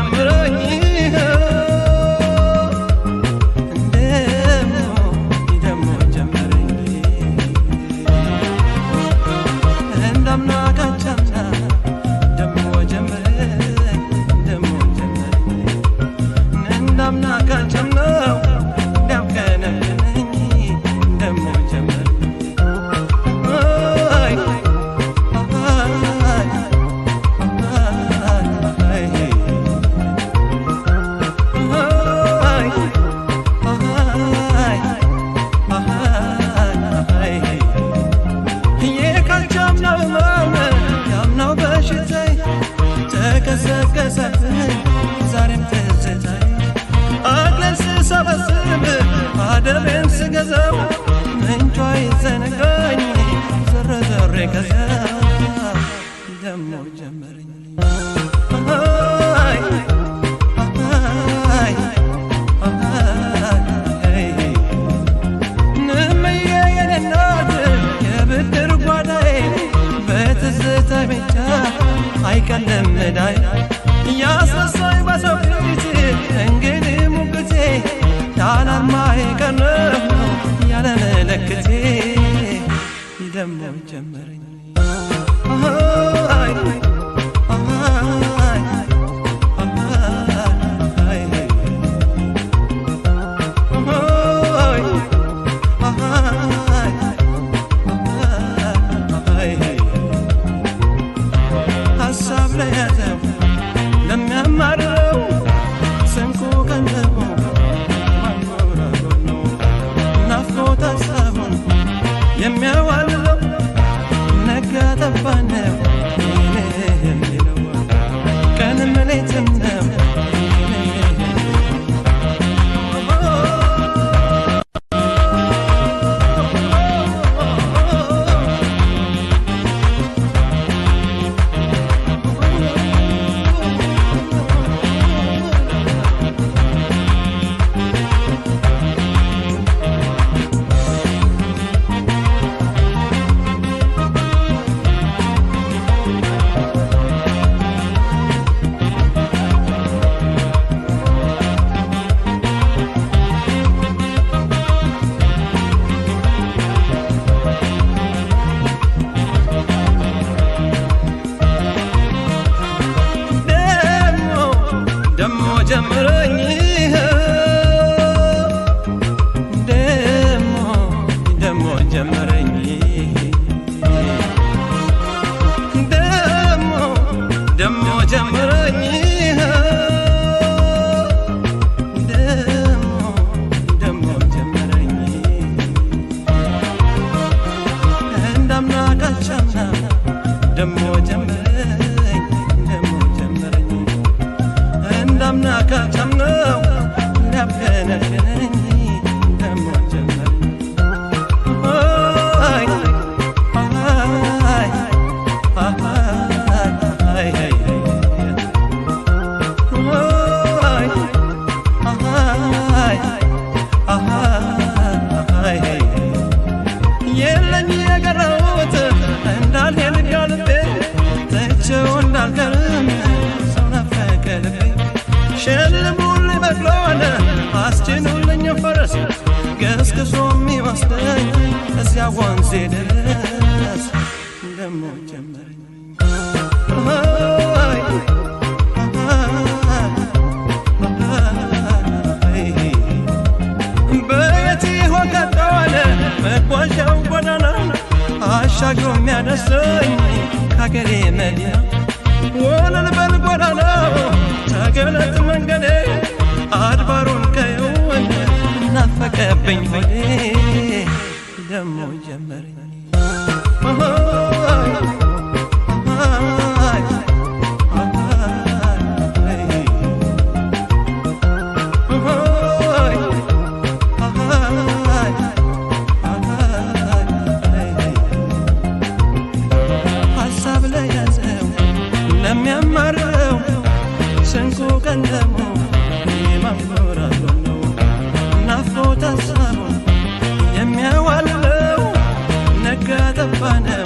ጀምረኝ ደሞ ጀምረኝ እንዳምና ካቻምና ደሞ ጀምረኝ እንዳምና ካቻምናው ዳብከነከነኝ ደሞ ጀምረኝ ዛሬም ትዝታይ አቅለን ስሰበስብ አደቤን ስገዛው ምንጯ ይዘነጋኝ ዘረዘሬ ከዛ ደሞ ጀመረኝ ንምዬ የኔ እናት የብድር ጓዳዬ በትዝታ ብቻ አይቀልም ዕዳዬ ያስረሳኝ በሰው ፊት እንግዲህ ሙግቴ ያላማዬ ቀረሁ ያለ መለክቴ ደሞ ጀመረኝ ሀሳብ ላይ ያዘው ለሚያማርረው ስንቁ ቀለሙ ማኖራው ነው ናፍቆት ሀሳቡን የሚያዋልለው ነጋ ጠባ ነው የሚለው ቀንም ሌትም ነው ጀምረኝ ደሞ ጀምረኝ ደሞ ጀምረኝ ደሞ ጀምረኝ እንዳምና ካቻምና ደሞ ጀምረኝ እንዳምና ካቻምናው ዳብከነከነኝ ደሞ ጀመረኝ የለኝ የቀረሁት እንዳልሄድ ጋልቤ ትቼው እንዳልቀርም ሰው ናፈቀ ልቤ ሸልሙልኝ በቅሎን አስጭኑልኝ ፈረስ ገስግሶ የሚወስደኝ እዚያ ወንዜ ድረስ ደሞ ጀመረኝ በየት ይሆን ቀጠዋለ መጓዣው ጎዳና አሻግሮ የሚያነሰኝ ከአገሬ መዲና ወለል በል ጎዳናው ተገለጥ መንገዴ አድባሩን ከየውን ናፈቀብኝ ሆዴ ደሞ ጀመረኝ ሀሳብ ላይ ያዘው ለሚያማርረው ስንቁ ቀለሙ የማኖራው ነው ናፍቆት ሀሳቡን የሚያዋልለው ነጋ ጠባ ነው